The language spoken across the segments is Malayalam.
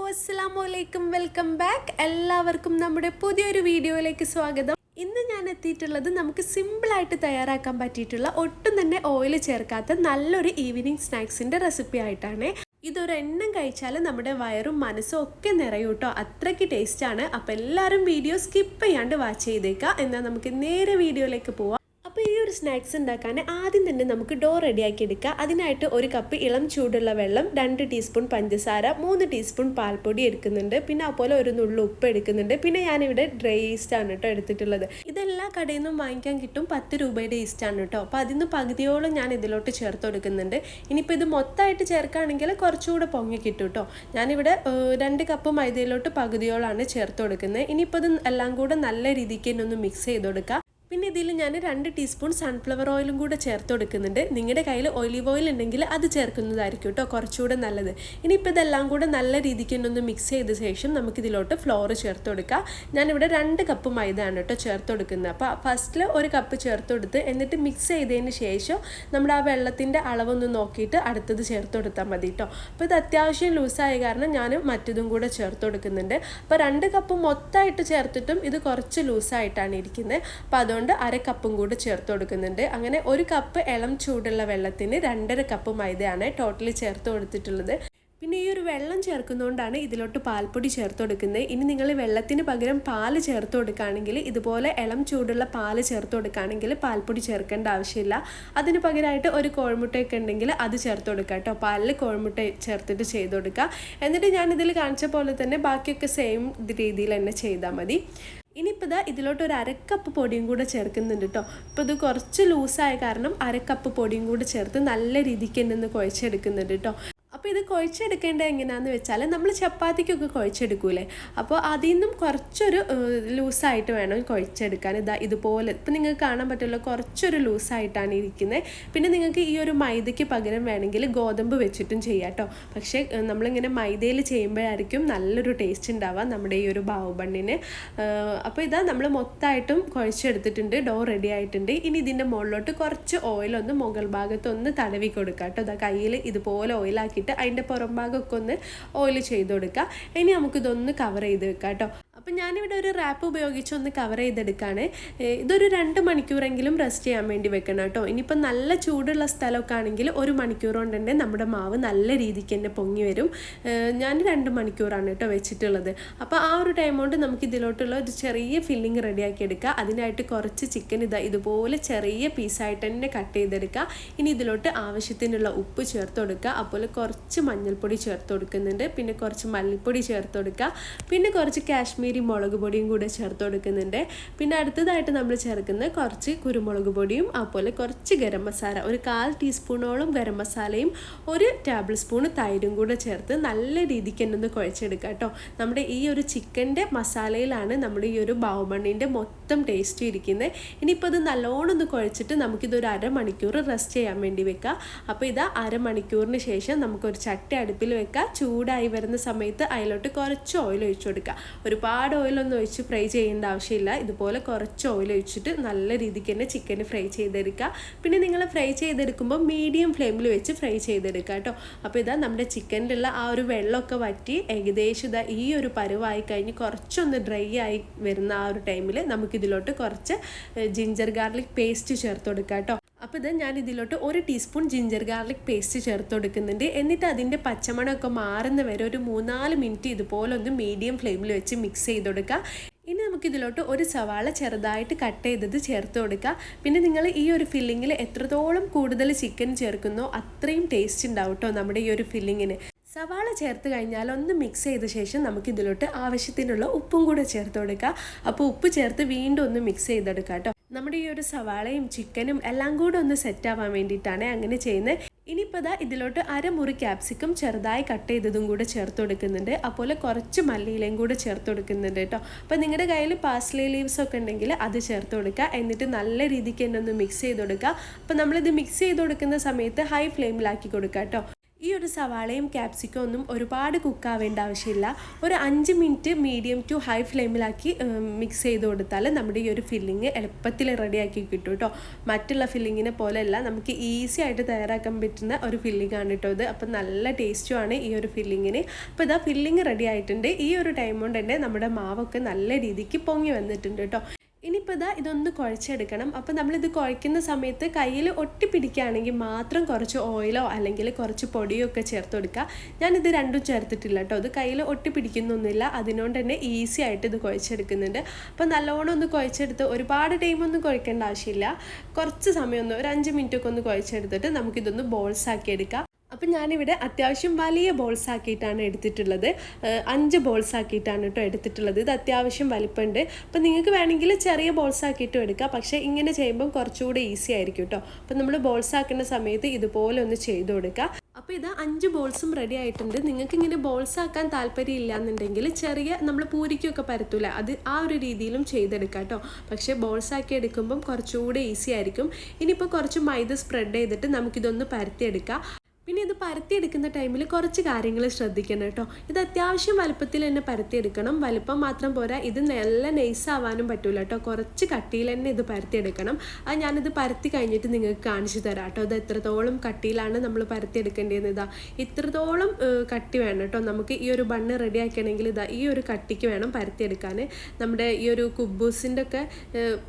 അസ്സലാമലൈക്കും, വെൽക്കം ബാക്ക്. എല്ലാവർക്കും നമ്മുടെ പുതിയൊരു വീഡിയോയിലേക്ക് സ്വാഗതം. ഇന്ന് ഞാൻ എത്തിയിട്ടുള്ളത് നമുക്ക് സിമ്പിളായിട്ട് തയ്യാറാക്കാൻ പറ്റിയിട്ടുള്ള ഒട്ടും തന്നെ ഓയിൽ ചേർക്കാത്ത നല്ലൊരു ഈവനിങ് സ്നാക്സിൻ്റെ റെസിപ്പി ആയിട്ടാണ്. ഇതൊരെണ്ണം കഴിച്ചാൽ നമ്മുടെ വയറും മനസ്സും ഒക്കെ നിറയും കേട്ടോ, അത്രയ്ക്ക് ടേസ്റ്റാണ്. അപ്പോൾ എല്ലാവരും വീഡിയോ സ്കിപ്പ് ചെയ്യാണ്ട് വാച്ച് ചെയ്തേക്കാം. എന്നാൽ നമുക്ക് നേരെ വീഡിയോയിലേക്ക് പോവാം. അപ്പോൾ ഈ ഒരു സ്നാക്സ് ഉണ്ടാക്കാൻ ആദ്യം തന്നെ നമുക്ക് ഡോ റെഡിയാക്കി എടുക്കുക. അതിനായിട്ട് ഒരു കപ്പ് ഇളം ചൂടുള്ള വെള്ളം, 2 ടീസ്പൂൺ പഞ്ചസാര, 3 ടീസ്പൂൺ പാൽപ്പൊടി എടുക്കുന്നുണ്ട്. പിന്നെ അതുപോലെ ഒരു നുള്ളു ഉപ്പ് എടുക്കുന്നുണ്ട്. പിന്നെ ഞാനിവിടെ ഡ്രൈ ഈസ്റ്റാണ് കേട്ടോ എടുത്തിട്ടുള്ളത്. ഇതെല്ലാ കടയിൽ നിന്നും വാങ്ങിക്കാൻ കിട്ടും, 10 രൂപയുടെ ഈസ്റ്റാണ് കേട്ടോ. അപ്പോൾ അതിന് പകുതിയോളം ഞാൻ ഇതിലോട്ട് ചേർത്ത് കൊടുക്കുന്നുണ്ട്. ഇനിയിപ്പോൾ ഇത് മൊത്തമായിട്ട് ചേർക്കുകയാണെങ്കിൽ കുറച്ചുകൂടെ പൊങ്ങി കിട്ടും കേട്ടോ. ഞാനിവിടെ 2 കപ്പ് മൈദയിലോട്ട് പകുതിയോളാണ് ചേർത്ത് കൊടുക്കുന്നത്. ഇനിയിപ്പോൾ ഇത് എല്ലാം കൂടെ നല്ല രീതിക്ക് തന്നെ ഒന്ന് മിക്സ് ചെയ്ത് കൊടുക്കുക. പിന്നെ ഇതിൽ ഞാൻ 2 ടീസ്പൂൺ സൺഫ്ലവർ ഓയിലും കൂടെ ചേർത്ത് കൊടുക്കുന്നുണ്ട്. നിങ്ങളുടെ കയ്യിൽ ഒലിവ് ഓയിൽ ഉണ്ടെങ്കിൽ അത് ചേർക്കുന്നതായിരിക്കും കേട്ടോ കുറച്ചുകൂടെ നല്ലത്. ഇനിയിപ്പോൾ ഇതെല്ലാം കൂടെ നല്ല രീതിക്ക് ഒന്ന് മിക്സ് ചെയ്ത ശേഷം നമുക്കിതിലോട്ട് ഫ്ലോർ ചേർത്ത് കൊടുക്കാം. ഞാനിവിടെ 2 കപ്പ് മൈദയാണ് കേട്ടോ ചേർത്ത് കൊടുക്കുന്നത്. അപ്പോൾ ഫസ്റ്റിൽ 1 കപ്പ് ചേർത്ത് കൊടുത്ത് എന്നിട്ട് മിക്സ് ചെയ്തതിന് ശേഷം നമ്മുടെ ആ വെള്ളത്തിൻ്റെ അളവൊന്ന് നോക്കിയിട്ട് അടുത്തത് ചേർത്ത് കൊടുത്താൽ മതി കേട്ടോ. അപ്പോൾ ഇത് അത്യാവശ്യം ലൂസായ കാരണം ഞാൻ മറ്റതും കൂടെ ചേർത്ത് കൊടുക്കുന്നുണ്ട്. അപ്പോൾ 2 കപ്പ് മൊത്തമായിട്ട് ചേർത്തിട്ടും ഇത് കുറച്ച് ലൂസായിട്ടാണ് ഇരിക്കുന്നത്. അപ്പോൾ അതുകൊണ്ട് 1/2 കപ്പും കൂടി ചേർത്ത് കൊടുക്കുന്നുണ്ട്. അങ്ങനെ 1 കപ്പ് ഇളം ചൂടുള്ള വെള്ളത്തിന് 2.5 കപ്പ് മൈദയാണ് ടോട്ടലി ചേർത്ത് കൊടുത്തിട്ടുള്ളത്. പിന്നെ ഈ ഒരു വെള്ളം ചേർക്കുന്നതുകൊണ്ടാണ് ഇതിലോട്ട് പാൽപ്പൊടി ചേർത്ത് കൊടുക്കുന്നത്. ഇനി നിങ്ങൾ വെള്ളത്തിന് പകരം പാല് ചേർത്ത് കൊടുക്കുകയാണെങ്കിൽ, ഇതുപോലെ ഇളം ചൂടുള്ള പാല് ചേർത്ത് കൊടുക്കുകയാണെങ്കിൽ പാൽപ്പൊടി ചേർക്കേണ്ട ആവശ്യമില്ല. അതിന് പകരമായിട്ട് ഒരു കോഴിമുട്ടയൊക്കെ ഉണ്ടെങ്കിൽ അത് ചേർത്ത് കൊടുക്കുക കേട്ടോ. പാലിൽ കോഴിമുട്ട ചേർത്തിട്ട് ചെയ്ത് കൊടുക്കുക. എന്നിട്ട് ഞാനിതിൽ കാണിച്ച പോലെ തന്നെ ബാക്കിയൊക്കെ സെയിം രീതിയിൽ തന്നെ ചെയ്താൽ മതി. ഇനിയിപ്പോൾ ഇതാ ഇതിലോട്ട് 1/2 കപ്പ് പൊടിയും കൂടെ ചേർക്കുന്നുണ്ട് കേട്ടോ. ഇപ്പോൾ ഇത് കുറച്ച് ലൂസായ കാരണം 1/2 കപ്പ് പൊടിയും കൂടെ ചേർത്ത് നല്ല രീതിക്ക് തന്നെ ഒന്ന് കുഴച്ചെടുക്കുന്നുണ്ട് കേട്ടോ. അപ്പോൾ ഇത് കുഴച്ചെടുക്കേണ്ടത് എങ്ങനെയാണെന്ന് വെച്ചാൽ നമ്മൾ ചപ്പാത്തിക്കൊക്കെ കുഴച്ചെടുക്കൂലേ, അപ്പോൾ അതിൽ നിന്നും കുറച്ചൊരു ലൂസായിട്ട് വേണം കുഴച്ചെടുക്കാൻ. ഇതുപോലെ ഇപ്പോൾ നിങ്ങൾക്ക് കാണാൻ പറ്റുമല്ലോ, കുറച്ചൊരു ലൂസായിട്ടാണ് ഇരിക്കുന്നത്. പിന്നെ നിങ്ങൾക്ക് ഈ ഒരു മൈദയ്ക്ക് പകരം വേണമെങ്കിൽ ഗോതമ്പ് വെച്ചിട്ടും ചെയ്യാം കേട്ടോ. പക്ഷേ നമ്മളിങ്ങനെ മൈദയിൽ ചെയ്യുമ്പോഴായിരിക്കും നല്ലൊരു ടേസ്റ്റ് ഉണ്ടാവുക നമ്മുടെ ഈ ഒരു ബാവു ബണ്ണിന്. അപ്പോൾ നമ്മൾ മൊത്തമായിട്ടും കുഴച്ചെടുത്തിട്ടുണ്ട്, ഡോ റെഡി ആയിട്ടുണ്ട്. ഇനി ഇതിൻ്റെ മുകളിലോട്ട് കുറച്ച് ഓയിലൊന്ന് മുകൾ ഭാഗത്തൊന്ന് തടവി കൊടുക്കുക കേട്ടോ. കയ്യിൽ ഇതുപോലെ ഓയിലാക്കി അതിൻ്റെ പുറം ഭാഗമൊക്കെ ഒന്ന് ഓയിൽ ചെയ്ത് കൊടുക്കുക. ഇനി നമുക്കിതൊന്ന് കവർ ചെയ്ത് വെക്കാം കേട്ടോ. അപ്പം ഞാനിവിടെ ഒരു റാപ്പ് ഉപയോഗിച്ച് ഒന്ന് കവർ ചെയ്തെടുക്കുകയാണ്. ഇതൊരു 2 മണിക്കൂറെങ്കിലും റെസ്റ്റ് ചെയ്യാൻ വേണ്ടി വെക്കണം കേട്ടോ. ഇനിയിപ്പം നല്ല ചൂടുള്ള സ്ഥലമൊക്കെ ആണെങ്കിൽ 1 മണിക്കൂർ കൊണ്ട് തന്നെ നമ്മുടെ മാവ് നല്ല രീതിക്ക് തന്നെ പൊങ്ങി വരും. ഞാൻ 2 മണിക്കൂറാണ് കേട്ടോ വെച്ചിട്ടുള്ളത്. അപ്പോൾ ആ ഒരു ടൈം കൊണ്ട് നമുക്ക് ഇതിലോട്ടുള്ള ഒരു ചെറിയ ഫില്ലിങ് റെഡിയാക്കി എടുക്കുക. അതിനായിട്ട് കുറച്ച് ചിക്കൻ ഇതുപോലെ ചെറിയ പീസായിട്ട് തന്നെ കട്ട് ചെയ്തെടുക്കുക. ഇനി ഇതിലോട്ട് ആവശ്യത്തിനുള്ള ഉപ്പ് ചേർത്ത് കൊടുക്കുക. അതുപോലെ കുറച്ച് മഞ്ഞൾപ്പൊടി ചേർത്ത് കൊടുക്കുന്നുണ്ട്. പിന്നെ കുറച്ച് മല്ലിപ്പൊടി ചേർത്ത് കൊടുക്കുക. പിന്നെ കുറച്ച് കാശ്മീരി മുളക് പൊടിയും കൂടെ ചേർത്ത് കൊടുക്കുന്നുണ്ട്. പിന്നെ അടുത്തതായിട്ട് നമ്മൾ ചേർക്കുന്നത് കുറച്ച് കുരുമുളക് പൊടിയും അതുപോലെ കുറച്ച് ഗരം മസാല, ഒരു 1/4 ടീസ്പൂണോളം ഗരം മസാലയും 1 ടേബിൾ സ്പൂൺ തൈരും കൂടെ ചേർത്ത് നല്ല രീതിക്ക് തന്നെ ഒന്ന് കുഴച്ചെടുക്കുക കേട്ടോ. നമ്മുടെ ഈ ഒരു ചിക്കൻ്റെ മസാലയിലാണ് നമ്മുടെ ഈ ഒരു ബാവു ബണ്ണിൻ്റെ മൊത്തം ടേസ്റ്റ് ഇരിക്കുന്നത്. ഇനിയിപ്പോൾ ഇത് നല്ലോണം ഒന്ന് കുഴച്ചിട്ട് നമുക്കിതൊരു 1/2 മണിക്കൂർ റെസ്റ്റ് ചെയ്യാൻ വേണ്ടി വെക്കാം. അപ്പോൾ 1/2 മണിക്കൂറിന് ശേഷം നമുക്കൊരു ചട്ടി അടുപ്പിൽ വെക്കാം. ചൂടായി വരുന്ന സമയത്ത് അതിലോട്ട് കുറച്ച് ഓയിൽ ഒഴിച്ചു കൊടുക്കുക. ഒരുപാട് ഓയിലൊന്നും ഒഴിച്ച് ഫ്രൈ ചെയ്യേണ്ട ആവശ്യമില്ല. ഇതുപോലെ കുറച്ച് ഓയിൽ ഒഴിച്ചിട്ട് നല്ല രീതിക്ക് തന്നെ ചിക്കൻ ഫ്രൈ ചെയ്തെടുക്കുക. പിന്നെ നിങ്ങൾ ഫ്രൈ ചെയ്തെടുക്കുമ്പോൾ മീഡിയം ഫ്ലെയിമിൽ വെച്ച് ഫ്രൈ ചെയ്തെടുക്കുക കേട്ടോ. അപ്പോൾ നമ്മുടെ ചിക്കനിലുള്ള ആ ഒരു വെള്ളമൊക്കെ വറ്റി ഏകദേശം ഈ ഒരു പരുവായി കഴിഞ്ഞ് കുറച്ചൊന്ന് ഡ്രൈ ആയി വരുന്ന ആ ഒരു ടൈമിൽ നമുക്കിതിലോട്ട് കുറച്ച് ജിഞ്ചർ ഗാർലിക് പേസ്റ്റ് ചേർത്ത് കൊടുക്കുക കേട്ടോ. അപ്പോൾ ഞാൻ ഇതിലോട്ട് 1 ടീസ്പൂൺ ജിഞ്ചർ ഗാർലിക് പേസ്റ്റ് ചേർത്ത് കൊടുക്കുന്നുണ്ട്. എന്നിട്ട് അതിൻ്റെ പച്ചമണമൊക്കെ മാറുന്ന വരെ ഒരു 3-4 മിനിറ്റ് ഇതുപോലെ ഒന്ന് മീഡിയം ഫ്ലെയിമിൽ വെച്ച് മിക്സ് ചെയ്ത് കൊടുക്കുക. ഇനി നമുക്കിതിലോട്ട് ഒരു സവാള ചെറുതായിട്ട് കട്ട് ചെയ്തത് ചേർത്ത് കൊടുക്കുക. പിന്നെ നിങ്ങൾ ഈ ഒരു ഫില്ലിങ്ങിൽ എത്രത്തോളം കൂടുതൽ ചിക്കൻ ചേർക്കുന്നോ അത്രയും ടേസ്റ്റ് ഉണ്ടാവും കേട്ടോ നമ്മുടെ ഈ ഒരു ഫില്ലിങ്ങിന്. സവാള ചേർത്ത് കഴിഞ്ഞാൽ ഒന്ന് മിക്സ് ചെയ്ത ശേഷം നമുക്കിതിലോട്ട് ആവശ്യത്തിനുള്ള ഉപ്പും കൂടെ ചേർത്ത് കൊടുക്കുക. അപ്പോൾ ഉപ്പ് ചേർത്ത് വീണ്ടും ഒന്ന് മിക്സ് ചെയ്തെടുക്കുക കേട്ടോ. നമ്മുടെ ഈ ഒരു സവാളയും ചിക്കനും എല്ലാം കൂടെ ഒന്ന് സെറ്റാവാൻ വേണ്ടിയിട്ടാണ് അങ്ങനെ ചെയ്യുന്നത്. ഇനിയിപ്പോൾ ഇതിലോട്ട് 1/2 മുറി ക്യാപ്സിക്കം ചെറുതായി കട്ട് ചെയ്തതും കൂടെ ചേർത്ത് കൊടുക്കുന്നുണ്ട്. അതുപോലെ കുറച്ച് മല്ലിയിലയും കൂടെ ചേർത്ത് കൊടുക്കുന്നുണ്ട് കേട്ടോ. അപ്പോൾ നിങ്ങളുടെ കയ്യിൽ പാസ്ലി ലീവ്സ് ഒക്കെ ഉണ്ടെങ്കിൽ അത് ചേർത്ത് കൊടുക്കുക. എന്നിട്ട് നല്ല രീതിക്ക് തന്നെ ഒന്ന് മിക്സ് ചെയ്ത് കൊടുക്കുക. അപ്പോൾ നമ്മളിത് മിക്സ് ചെയ്ത് കൊടുക്കുന്ന സമയത്ത് ഹൈ ഫ്ലെയിമിലാക്കി കൊടുക്കുക കേട്ടോ. ഈ ഒരു സവാളയും ക്യാപ്സിക്കം ഒന്നും ഒരുപാട് കുക്കാവേണ്ട ആവശ്യമില്ല. ഒരു 5 മിനിറ്റ് മീഡിയം ടു ഹൈ ഫ്ലെയിമിലാക്കി മിക്സ് ചെയ്ത് കൊടുത്താൽ നമ്മുടെ ഈ ഒരു ഫില്ലിങ് എളുപ്പത്തിൽ റെഡിയാക്കി കിട്ടും കേട്ടോ. മറ്റുള്ള ഫില്ലിങ്ങിനെ പോലെയല്ല, നമുക്ക് ഈസി ആയിട്ട് തയ്യാറാക്കാൻ പറ്റുന്ന ഒരു ഫില്ലിംഗ് ആണ് കേട്ടോ ഇത്. അപ്പം നല്ല ടേസ്റ്റുമാണ് ഈ ഒരു ഫില്ലിങ്ങിന്. അപ്പോൾ ഇതാ ഫില്ലിങ് റെഡി ആയിട്ടുണ്ട്. ഈ ഒരു ടൈം കൊണ്ട് തന്നെ നമ്മുടെ മാവൊക്കെ നല്ല രീതിക്ക് പൊങ്ങി വന്നിട്ടുണ്ട് കേട്ടോ. ഇനിയിപ്പോൾ ഇതൊന്ന് കുഴച്ചെടുക്കണം. അപ്പോൾ നമ്മളിത് കുഴയ്ക്കുന്ന സമയത്ത് കയ്യിൽ ഒട്ടിപ്പിടിക്കുകയാണെങ്കിൽ മാത്രം കുറച്ച് ഓയിലോ അല്ലെങ്കിൽ കുറച്ച് പൊടിയോ ഒക്കെ ചേർത്ത് കൊടുക്കുക. ഞാനിത് രണ്ടും ചേർത്തിട്ടില്ല കേട്ടോ. ഇത് കയ്യിൽ ഒട്ടിപ്പിടിക്കുന്നൊന്നുമില്ല, അതിനോണ്ട് തന്നെ ഈസി ആയിട്ട് ഇത് കുഴച്ചെടുക്കുന്നുണ്ട്. അപ്പോൾ നല്ലോണം ഒന്ന് കുഴച്ചെടുത്ത് ഒരുപാട് ടൈമൊന്നും കുഴക്കേണ്ട ആവശ്യമില്ല. കുറച്ച് സമയം ഒരു 5 മിനിറ്റൊക്കെ ഒന്ന് കുഴച്ചെടുത്തിട്ട് നമുക്കിതൊന്ന് ബോൾസ് ആക്കി എടുക്കാം. അപ്പം ഞാനിവിടെ അത്യാവശ്യം വലിയ ബോൾസ് ആക്കിയിട്ടാണ് എടുത്തിട്ടുള്ളത്. 5 ബോൾസ് ആക്കിയിട്ടാണ് കേട്ടോ എടുത്തിട്ടുള്ളത്. ഇത് അത്യാവശ്യം വലിപ്പമുണ്ട്. അപ്പം നിങ്ങൾക്ക് വേണമെങ്കിൽ ചെറിയ ബോൾസ് ആക്കിയിട്ടും എടുക്കാം, പക്ഷേ ഇങ്ങനെ ചെയ്യുമ്പം കുറച്ചുകൂടെ ഈസി ആയിരിക്കും കേട്ടോ. അപ്പം നമ്മൾ ബോൾസ് ആക്കുന്ന സമയത്ത് ഇതുപോലെ ഒന്ന് ചെയ്ത് കൊടുക്കുക. അപ്പോൾ 5 ബോൾസും റെഡി ആയിട്ടുണ്ട്. നിങ്ങൾക്ക് ഇങ്ങനെ ബോൾസ് ആക്കാൻ താല്പര്യം ഇല്ല എന്നുണ്ടെങ്കിൽ ചെറിയ നമ്മൾ പൂരിക്കൊക്കെ പരത്തൂല, അത് ആ ഒരു രീതിയിലും ചെയ്തെടുക്കാം കേട്ടോ. പക്ഷേ ബോൾസ് ആക്കി എടുക്കുമ്പം കുറച്ചുകൂടെ ഈസി ആയിരിക്കും. ഇനിയിപ്പോൾ കുറച്ച് മൈദ സ്പ്രെഡ് ചെയ്തിട്ട് നമുക്കിതൊന്ന് പരത്തിയെടുക്കാം. പിന്നെ ഇത് പരത്തിയെടുക്കുന്ന ടൈമിൽ കുറച്ച് കാര്യങ്ങൾ ശ്രദ്ധിക്കണം കേട്ടോ. ഇത് അത്യാവശ്യം വലുപ്പത്തിൽ തന്നെ പരത്തിയെടുക്കണം. വലുപ്പം മാത്രം പോരാ, ഇത് നല്ല നൈസാവാനും പറ്റൂല കേട്ടോ. കുറച്ച് കട്ടിയിൽ തന്നെ ഇത് പരത്തിയെടുക്കണം. അത് ഞാനിത് പരത്തി കഴിഞ്ഞിട്ട് നിങ്ങൾക്ക് കാണിച്ചു തരാം കേട്ടോ. ഇത് എത്രത്തോളം കട്ടിയിലാണ് നമ്മൾ പരത്തിയെടുക്കേണ്ടതെന്ന്. ഇത്രത്തോളം കട്ടി വേണം കേട്ടോ. നമുക്ക് ഈ ഒരു ബണ്ണ് റെഡി ആക്കണമെങ്കിൽ ഈ ഒരു കട്ടിക്ക് വേണം പരത്തിയെടുക്കാൻ. നമ്മുടെ ഈ ഒരു കുബൂസിൻ്റെ ഒക്കെ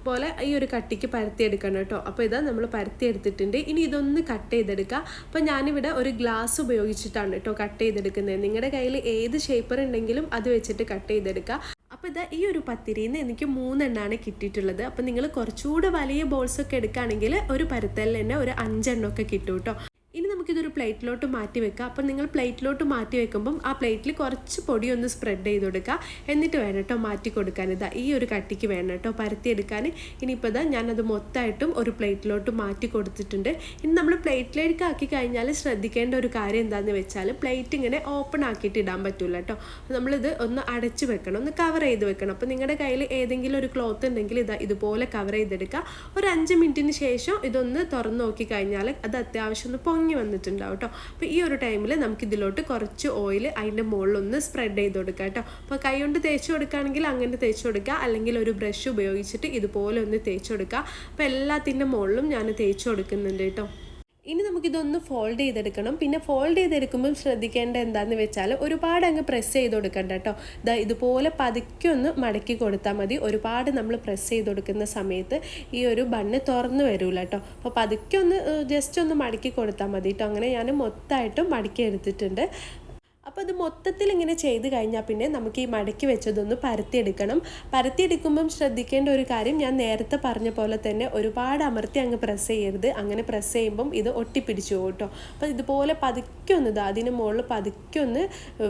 പോലെ ഈ ഒരു കട്ടിക്ക് പരത്തിയെടുക്കണം കേട്ടോ. അപ്പോൾ നമ്മൾ പരത്തിയെടുത്തിട്ടുണ്ട്. ഇനി ഇതൊന്ന് കട്ട് ചെയ്തെടുക്കുക. അപ്പോൾ ഞാനിവിടെ ഒരു ഗ്ലാസ് ഉപയോഗിച്ചിട്ടാണ് കേട്ടോ കട്ട് ചെയ്തെടുക്കുന്നത്. നിങ്ങളുടെ കയ്യിൽ ഏത് ഷേപ്പർ ഉണ്ടെങ്കിലും അത് വെച്ചിട്ട് കട്ട് ചെയ്തെടുക്കുക. അപ്പോൾ ഈ ഒരു പത്തിരിയിൽ നിന്ന് എനിക്ക് 3 എണ്ണമാണ് കിട്ടിയിട്ടുള്ളത്. അപ്പോൾ നിങ്ങൾ കുറച്ചുകൂടെ വലിയ ബോൾസൊക്കെ എടുക്കുകയാണെങ്കിൽ ഒരു പരത്തലിൽ തന്നെ ഒരു 5 എണ്ണമൊക്കെ കിട്ടും കേട്ടോ. ഇനി നമുക്കിതൊരു പ്ലേറ്റിലോട്ട് മാറ്റി വെക്കാം. അപ്പോൾ നിങ്ങൾ പ്ലേറ്റിലോട്ട് മാറ്റി വെക്കുമ്പം ആ പ്ലേറ്റിൽ കുറച്ച് പൊടി ഒന്ന് സ്പ്രെഡ് ചെയ്ത് കൊടുക്കുക. എന്നിട്ട് വേണം കേട്ടോ മാറ്റി കൊടുക്കാൻ. ഈ ഒരു കട്ടിക്ക് വേണം കേട്ടോ പരത്തിയെടുക്കാൻ. ഇനിയിപ്പോൾ ഞാനത് മൊത്തമായിട്ടും ഒരു പ്ലേറ്റിലോട്ട് മാറ്റി കൊടുത്തിട്ടുണ്ട്. ഇനി നമ്മൾ പ്ലേറ്റിലേക്ക് ആക്കി കഴിഞ്ഞാൽ ശ്രദ്ധിക്കേണ്ട ഒരു കാര്യം എന്താണെന്ന് വെച്ചാൽ പ്ലേറ്റ് ഇങ്ങനെ ഓപ്പൺ ആക്കിയിട്ട് ഇടാൻ പറ്റില്ല കേട്ടോ. നമ്മളിത് ഒന്ന് അടച്ച് വെക്കണം, ഒന്ന് കവർ ചെയ്ത് വെക്കണം. അപ്പോൾ നിങ്ങളുടെ കയ്യിൽ ഏതെങ്കിലും ഒരു ക്ലോത്ത് ഉണ്ടെങ്കിൽ ഇതുപോലെ കവർ ചെയ്തെടുക്കുക. ഒരു 5 മിനിറ്റിന് ശേഷം ഇതൊന്ന് തുറന്ന് നോക്കി കഴിഞ്ഞാൽ അത് അത്യാവശ്യം ഒന്ന് പൊങ്ങി വന്നിട്ടുണ്ടാവും കേട്ടോ. അപ്പോൾ ഈ ഒരു ടൈമിൽ നമുക്കിതിലോട്ട് കുറച്ച് ഓയിൽ അതിൻ്റെ മുകളിലൊന്ന് സ്പ്രെഡ് ചെയ്ത് കൊടുക്കുക കേട്ടോ. അപ്പോൾ കൈ കൊണ്ട് തേച്ച് കൊടുക്കുകയാണെങ്കിൽ അങ്ങനെ തേച്ച് കൊടുക്കുക, അല്ലെങ്കിൽ ഒരു ബ്രഷ് ഉപയോഗിച്ചിട്ട് ഇതുപോലെ ഒന്ന് തേച്ച് കൊടുക്കുക. അപ്പോൾ എല്ലാത്തിൻ്റെ മുകളിലും ഞാൻ തേച്ച് കൊടുക്കുന്നുണ്ട് കേട്ടോ. ഇനി നമുക്കിതൊന്ന് ഫോൾഡ് ചെയ്തെടുക്കണം. പിന്നെ ഫോൾഡ് ചെയ്തെടുക്കുമ്പം ശ്രദ്ധിക്കേണ്ട എന്താണെന്ന് വെച്ചാൽ ഒരുപാട് അങ്ങ് പ്രസ് ചെയ്ത് കൊടുക്കണ്ട കേട്ടോ. ഇതുപോലെ പതുക്കെ ഒന്ന് മടക്കി കൊടുത്താൽ മതി. ഒരുപാട് നമ്മൾ പ്രസ് ചെയ്ത് കൊടുക്കുന്ന സമയത്ത് ഈ ഒരു ബണ്ണ് തുറന്ന് വരില്ല കേട്ടോ. അപ്പോൾ പതുക്കെ ഒന്ന് ജസ്റ്റ് ഒന്ന് മടക്കി കൊടുത്താൽ മതി കേട്ടോ. അങ്ങനെ ഞാൻ മൊത്തമായിട്ടും മടക്കി എടുത്തിട്ടുണ്ട്. അപ്പോൾ അത് മൊത്തത്തിൽ ഇങ്ങനെ ചെയ്ത് കഴിഞ്ഞാൽ പിന്നെ നമുക്ക് ഈ മടക്കി വെച്ചതൊന്ന് പരത്തിയെടുക്കണം. പരത്തിയെടുക്കുമ്പം ശ്രദ്ധിക്കേണ്ട ഒരു കാര്യം, ഞാൻ നേരത്തെ പറഞ്ഞ പോലെ തന്നെ ഒരുപാട് അമർത്തി അങ്ങ് പ്രസ് ചെയ്യരുത്. അങ്ങനെ പ്രസ് ചെയ്യുമ്പം ഇത് ഒട്ടിപ്പിടിച്ചു പോകും കേട്ടോ. അപ്പോൾ ഇതുപോലെ പതുക്കെ ഒന്ന് അതിന് മുകളിൽ പതുക്കെ ഒന്ന്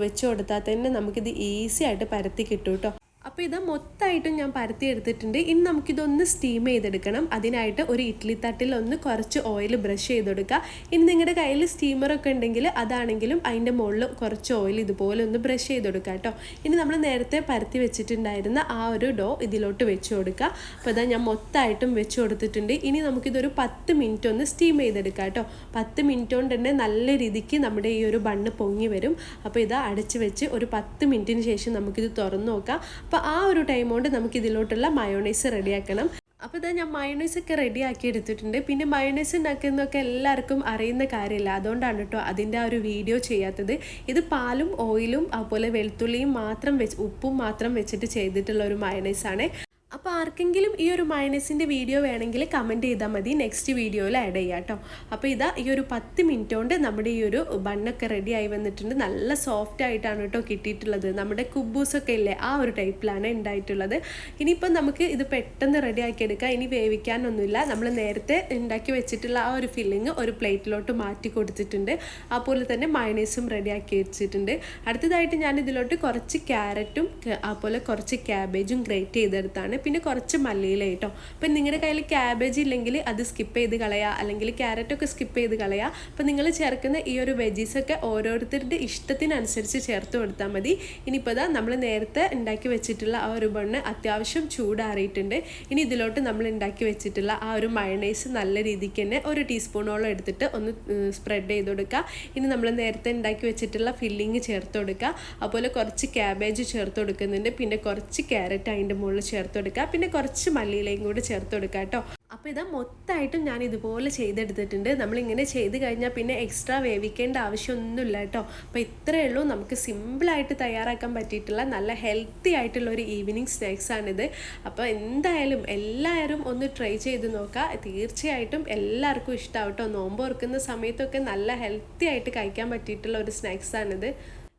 വെച്ച് കൊടുത്താൽ തന്നെ നമുക്കിത് ഈസി ആയിട്ട് പരത്തി കിട്ടും കേട്ടോ. അപ്പോൾ മൊത്തമായിട്ടും ഞാൻ പരത്തി എടുത്തിട്ടുണ്ട്. ഇനി നമുക്കിതൊന്ന് സ്റ്റീം ചെയ്തെടുക്കണം. അതിനായിട്ട് ഒരു ഇഡ്ഡലി തട്ടിൽ ഒന്ന് കുറച്ച് ഓയിൽ ബ്രഷ് ചെയ്ത് കൊടുക്കുക. ഇനി നിങ്ങളുടെ കയ്യിൽ സ്റ്റീമറൊക്കെ ഉണ്ടെങ്കിൽ അതാണെങ്കിലും അതിൻ്റെ മുകളിൽ കുറച്ച് ഓയിൽ ഇതുപോലെ ഒന്ന് ബ്രഷ് ചെയ്ത് കൊടുക്കുക കേട്ടോ. ഇനി നമ്മൾ നേരത്തെ പരത്തി വെച്ചിട്ടുണ്ടായിരുന്ന ആ ഒരു ഡോ ഇതിലോട്ട് വെച്ച് കൊടുക്കുക. അപ്പോൾ ഞാൻ മൊത്തമായിട്ടും വെച്ച് കൊടുത്തിട്ടുണ്ട്. ഇനി നമുക്കിതൊരു 10 മിനിറ്റ് ഒന്ന് സ്റ്റീം ചെയ്തെടുക്കാം കേട്ടോ. 10 മിനിറ്റ് കൊണ്ട് തന്നെ നല്ല രീതിക്ക് നമ്മുടെ ഈ ഒരു ബണ്ണ് പൊങ്ങി വരും. അപ്പോൾ അടച്ച് വെച്ച് ഒരു 10 മിനിറ്റിന് ശേഷം നമുക്കിത് തുറന്ന് നോക്കാം. അപ്പോൾ ആ ഒരു ടൈം കൊണ്ട് നമുക്കിതിലോട്ടുള്ള മയോണൈസ് റെഡിയാക്കണം. അപ്പോൾ ഞാൻ മയോണൈസൊക്കെ റെഡിയാക്കി എടുത്തിട്ടുണ്ട്. പിന്നെ മയോണൈസ് ഉണ്ടാക്കുന്നതൊക്കെ എല്ലാവർക്കും അറിയുന്ന കാര്യമില്ല, അതുകൊണ്ടാണ് കേട്ടോ അതിൻ്റെ ആ ഒരു വീഡിയോ ചെയ്യാത്തത്. ഇത് പാലും ഓയിലും അതുപോലെ വെളുത്തുള്ളിയും മാത്രം ഉപ്പും മാത്രം വെച്ചിട്ട് ചെയ്തിട്ടുള്ള ഒരു മയോണൈസാണ്. അപ്പോൾ ആർക്കെങ്കിലും ഈ ഒരു മയോണൈസിൻ്റെ വീഡിയോ വേണമെങ്കിൽ കമൻറ്റ് ചെയ്താൽ മതി, നെക്സ്റ്റ് വീഡിയോയിൽ ആഡ് ചെയ്യാം കേട്ടോ. അപ്പോൾ ഈ ഒരു 10 മിനിറ്റ് കൊണ്ട് നമ്മുടെ ഈ ഒരു ബണ്ണൊക്കെ റെഡി ആയി വന്നിട്ടുണ്ട്. നല്ല സോഫ്റ്റ് ആയിട്ടാണ് കേട്ടോ കിട്ടിയിട്ടുള്ളത്. നമ്മുടെ കുബൂസൊക്കെ ഇല്ലേ ആ ഒരു ടൈപ്പിലാണ് ഉണ്ടായിട്ടുള്ളത്. ഇനിയിപ്പോൾ നമുക്ക് ഇത് പെട്ടെന്ന് റെഡി ആക്കി എടുക്കാം. ഇനി വേവിക്കാനൊന്നുമില്ല. നമ്മൾ നേരത്തെ ഉണ്ടാക്കി വെച്ചിട്ടുള്ള ആ ഒരു ഫില്ലിങ് ഒരു പ്ലേറ്റിലോട്ട് മാറ്റി കൊടുത്തിട്ടുണ്ട്. അതുപോലെ തന്നെ മയോണൈസും റെഡിയാക്കി വെച്ചിട്ടുണ്ട്. അടുത്തതായിട്ട് ഞാൻ ഇതിലോട്ട് കുറച്ച് ക്യാരറ്റും അതുപോലെ കുറച്ച് ക്യാബേജും ഗ്രേറ്റ് ചെയ്തെടുത്താണ്. പിന്നെ കുറച്ച് മല്ലിയില കേട്ടോ. അപ്പം നിങ്ങളുടെ കയ്യിൽ ക്യാബേജ് ഇല്ലെങ്കിൽ അത് സ്കിപ്പ് ചെയ്ത് കളയുക, അല്ലെങ്കിൽ ക്യാരറ്റൊക്കെ സ്കിപ്പ് ചെയ്ത് കളയുക. അപ്പം നിങ്ങൾ ചേർക്കുന്ന ഈ ഒരു വെജീസൊക്കെ ഓരോരുത്തരുടെ ഇഷ്ടത്തിനനുസരിച്ച് ചേർത്ത് കൊടുത്താൽ മതി. ഇനിയിപ്പോൾ ഇതാ നമ്മൾ നേരത്തെ ഉണ്ടാക്കി വെച്ചിട്ടുള്ള ആ ഒരു ബണ്ണ് അത്യാവശ്യം ചൂടാറിയിട്ടുണ്ട്. ഇനി ഇതിലോട്ട് നമ്മൾ ഉണ്ടാക്കി വെച്ചിട്ടുള്ള ആ ഒരു മയണൈസ് നല്ല രീതിക്ക് തന്നെ ഒരു ടീസ്പൂണോളം എടുത്തിട്ട് ഒന്ന് സ്പ്രെഡ് ചെയ്ത് കൊടുക്കുക. ഇനി നമ്മൾ നേരത്തെ ഉണ്ടാക്കി വെച്ചിട്ടുള്ള ഫില്ലിങ് ചേർത്ത് കൊടുക്കുക. അതുപോലെ കുറച്ച് ക്യാബേജ് ചേർത്ത് കൊടുക്കുന്നുണ്ട്, പിന്നെ കുറച്ച് ക്യാരറ്റ് അതിൻ്റെ മുകളിൽ ചേർത്ത് കൊടുക്കുക, പിന്നെ കുറച്ച് മല്ലിയിലയും കൂടി ചേർത്ത് കൊടുക്കുക കേട്ടോ. അപ്പോൾ ഇതാ മൊത്തമായിട്ടും ഞാൻ ഇതുപോലെ ചെയ്തെടുത്തിട്ടുണ്ട്. നമ്മളിങ്ങനെ ചെയ്ത് കഴിഞ്ഞാൽ പിന്നെ എക്സ്ട്രാ വേവിക്കേണ്ട ആവശ്യമൊന്നുമില്ല കേട്ടോ. അപ്പോൾ ഇത്രയേ ഉള്ളൂ, നമുക്ക് സിമ്പിളായിട്ട് തയ്യാറാക്കാൻ പറ്റിയിട്ടുള്ള നല്ല ഹെൽത്തി ആയിട്ടുള്ള ഒരു ഈവനിങ് സ്നാക്സാണിത്. അപ്പോൾ എന്തായാലും എല്ലാവരും ഒന്ന് ട്രൈ ചെയ്ത് നോക്കുക. തീർച്ചയായിട്ടും എല്ലാവർക്കും ഇഷ്ടമാവും കേട്ടോ. നോമ്പ് തുറക്കുന്ന സമയത്തൊക്കെ നല്ല ഹെൽത്തി ആയിട്ട് കഴിക്കാൻ പറ്റിയിട്ടുള്ള ഒരു സ്നാക്സാണിത്.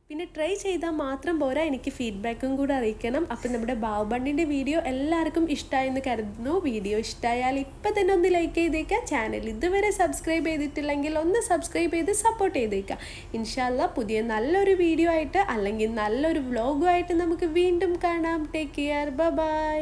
പിന്നെ ട്രൈ ചെയ്താൽ മാത്രം പോരാ, എനിക്ക് ഫീഡ്ബാക്കും കൂടെ അറിയിക്കണം. അപ്പം നമ്മുടെ ബാവ് ബണ്ണിൻ്റെ വീഡിയോ എല്ലാവർക്കും ഇഷ്ടമായെന്ന് കരുതുന്നു. വീഡിയോ ഇഷ്ടമായാൽ ഇപ്പം തന്നെ ഒന്ന് ലൈക്ക് ചെയ്തേക്കുക. ചാനൽ ഇതുവരെ സബ്സ്ക്രൈബ് ചെയ്തിട്ടില്ലെങ്കിൽ ഒന്ന് സബ്സ്ക്രൈബ് ചെയ്ത് സപ്പോർട്ട് ചെയ്തേക്കുക. ഇൻഷാ അല്ലാഹ് പുതിയ നല്ലൊരു വീഡിയോ ആയിട്ട് അല്ലെങ്കിൽ നല്ലൊരു വ്ലോഗുമായിട്ട് നമുക്ക് വീണ്ടും കാണാം. Take care, by.